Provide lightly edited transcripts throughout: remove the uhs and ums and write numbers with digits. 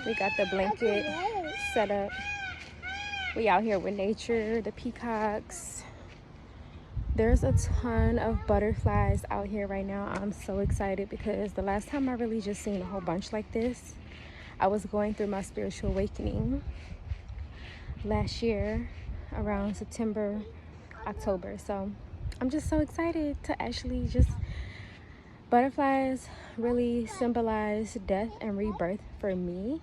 We got the blanket set up. We out here with nature, the peacocks. There's a ton of butterflies out here right now. I'm so excited because the last time I really just seen a whole bunch like this, I was going through my spiritual awakening last year around September, October. So I'm just so excited to actually just, butterflies really symbolize death and rebirth for me.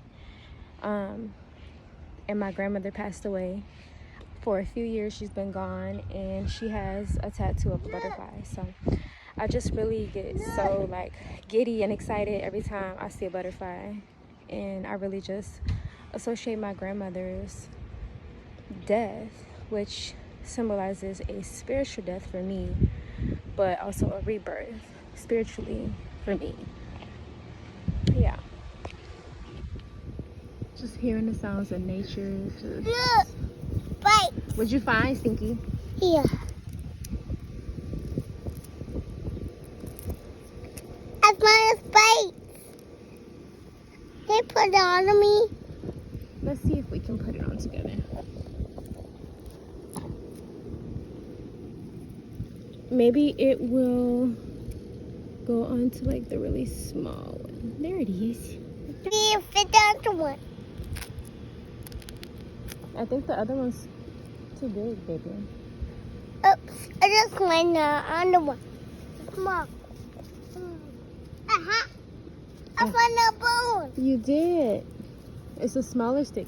And my grandmother passed away. For a few years she's been gone, and she has a tattoo of a butterfly. So I just really get so like giddy and excited every time I see a butterfly. And I really just associate my grandmother's death, which symbolizes a spiritual death for me, but also a rebirth spiritually for me. Yeah. Just hearing the sounds of nature. Just... Bite. What'd you find, Stinky? Here. I found a bite. They put it on me. Let's see if we can put it on together. Maybe it will go on to like the really small one. There it is. See if it's on one. I think the other one's too big, baby. Oops, I just went on the one. Come on. Uh-huh. I found a bone. You did. It's a smaller stick.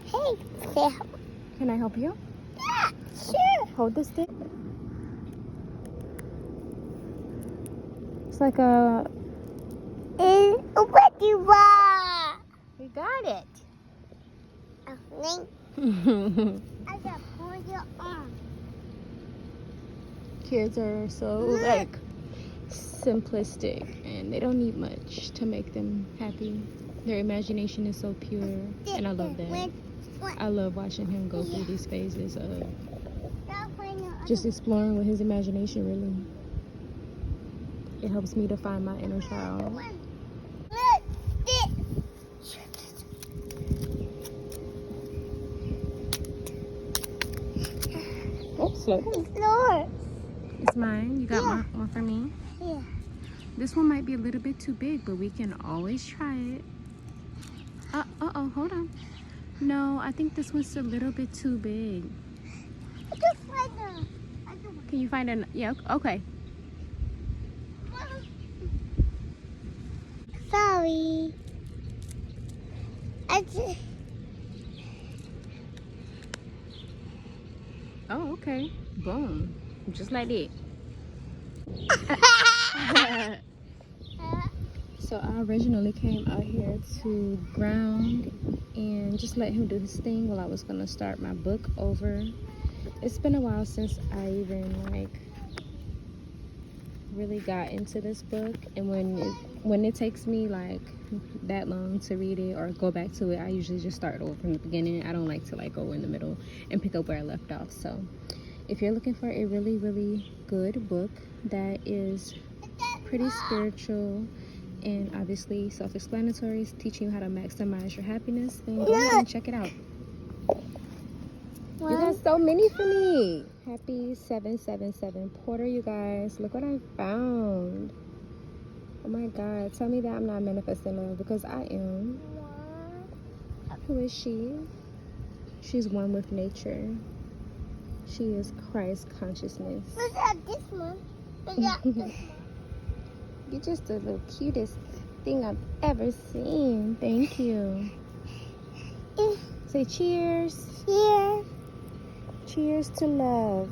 Hey, Sam. Can I help you? Yeah, sure. Hold the stick. It's like a... What do you want? You got it. I got pull your arm. Kids are so like simplistic, and they don't need much to make them happy. Their imagination is so pure, and I love that. I love watching him go through these phases of just exploring with his imagination, really. It helps me to find my inner child. Oh, slow down. It's mine. You got one for me? Yeah. This one might be a little bit too big, but we can always try it. Uh-oh, hold on. No, I think this one's a little bit too big. I can find them. Can you find an... Yeah, okay. Sorry. I just... Oh, okay. Boom. Just like that. So I originally came out here to ground and just let him do his thing while I was going to start my book over. It's been a while since I even like really got into this book, and when it takes me like that long to read it or go back to it, I usually just start over from the beginning. I don't like to like go in the middle and pick up where I left off. So if you're looking for a really, really good book that is pretty spiritual and obviously self-explanatory, teaching you how to maximize your happiness, then go ahead and check it out. You got so many for me. Happy 777 Porter, you guys. Look what I found. Oh my God. Tell me that I'm not manifesting love, because I am. Who is she? She's one with nature. She is Christ consciousness. What's that this one? What's that this one? You're just the little cutest thing I've ever seen. Thank you. Say cheers. Cheers. Cheers to love.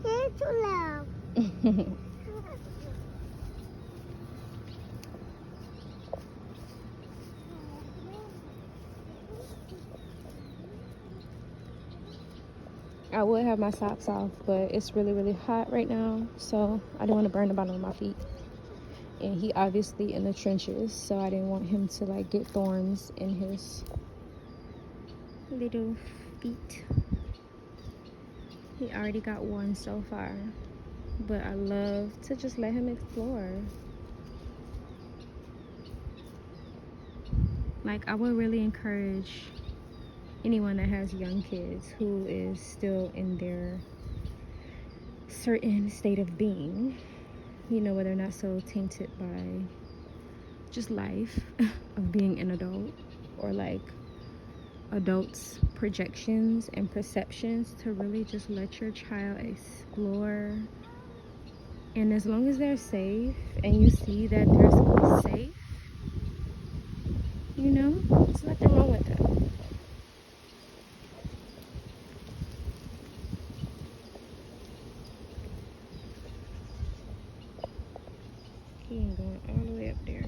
Cheers to love. I would have my socks off, but it's really, really hot right now, so I didn't want to burn the bottom of my feet. And he obviously in the trenches, so I didn't want him to like get thorns in his little feet. He already got one so far, but I love to just let him explore. Like, I would really encourage anyone that has young kids who is still in their certain state of being, you know, where they're not so tainted by just life of being an adult, or like adults' projections and perceptions, to really just let your child explore. And as long as they're safe and you see that they're safe, you know, there's nothing wrong with that. He ain't going all the way up there.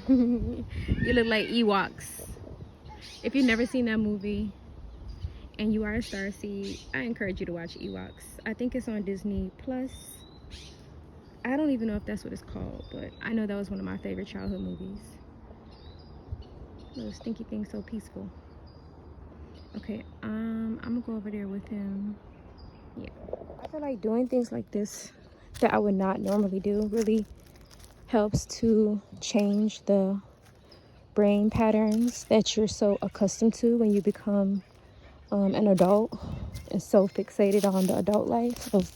You look like Ewoks. If you've never seen that movie and you are a Starseed, I encourage you to watch Ewoks. I think it's on Disney Plus. I don't even know if that's what it's called, but I know that was one of my favorite childhood movies. Little stinky thing, so peaceful. Okay, I'm gonna go over there with him. Yeah, I feel like doing things like this that I would not normally do really helps to change the brain patterns that you're so accustomed to when you become an adult, and so fixated on the adult life of,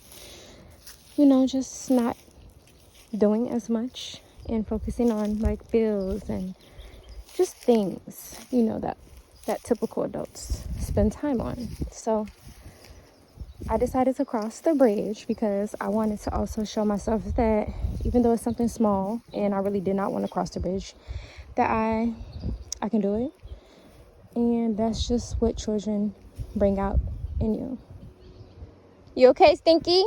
you know, just not doing as much and focusing on like bills and just things, you know, that typical adults spend time on. So I decided to cross the bridge because I wanted to also show myself that even though it's something small and I really did not want to cross the bridge, that I can do it. And that's just what children bring out in you. You okay, Stinky?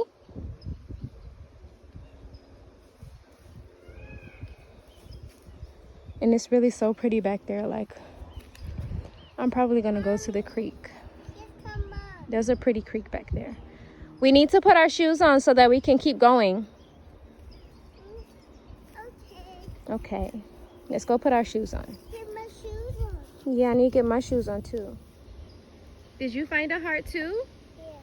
And it's really so pretty back there. Like, I'm probably gonna go to the creek. There's a pretty creek back there. We need to put our shoes on so that we can keep going. Okay. Let's go put our shoes on. Get my shoes on. Yeah, I need to get my shoes on too. Did you find a heart too? Yeah.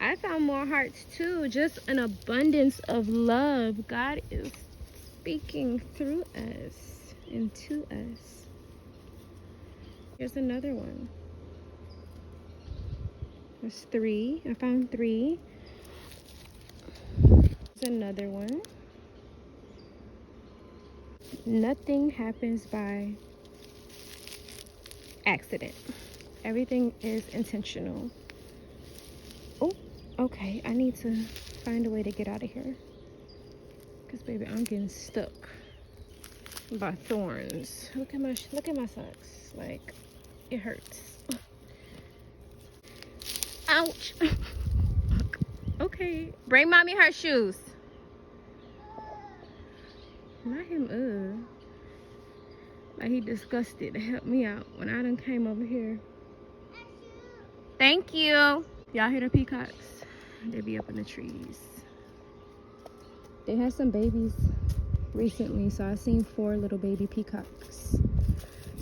I found more hearts too. Just an abundance of love. God is speaking through us and to us. Here's another one. There's 3. I found 3. There's another one. Nothing happens by accident. Everything is intentional. Oh, okay. I need to find a way to get out of here. Because, baby, I'm getting stuck by thorns. Look at my socks. Like, it hurts. Ouch. Okay. Bring mommy her shoes. Not him, like he disgusted to help me out when I done came over here. Thank you. Y'all hear the peacocks? They be up in the trees. They had some babies recently, so I seen 4 little baby peacocks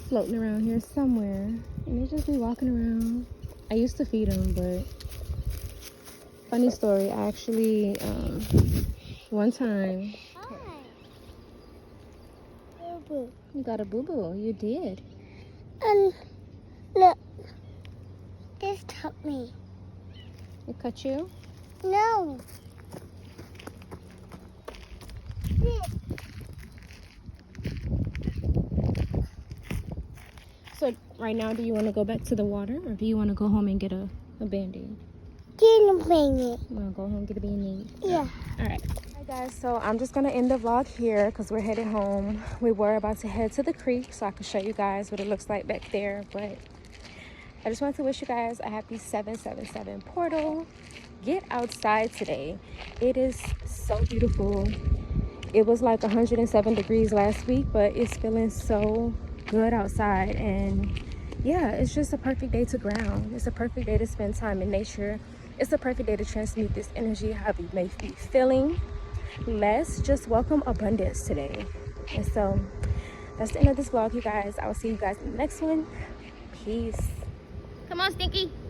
floating around here somewhere, and they just be walking around. I used to feed them, but funny story, I actually one time. You got a boo-boo. You did. Look. This cut me. It cut you? No. So right now, do you want to go back to the water, or do you want to go home and get a Band-Aid? Get a Band-Aid. You want to go home and get a Band-Aid? Yeah. All right. Hi guys, so I'm just gonna end the vlog here because we're headed home. We were about to head to the creek so I can show you guys what it looks like back there, but I just want to wish you guys a happy 777 portal. Get outside today. It is so beautiful. It was like 107 degrees last week, but it's feeling so good outside, and yeah, it's just a perfect day to ground. It's a perfect day to spend time in nature. It's a perfect day to transmute this energy however you may be feeling. Let's just welcome abundance today. And so that's the end of this vlog, you guys. I will see you guys in the next one. Peace. Come on. on, Stinky.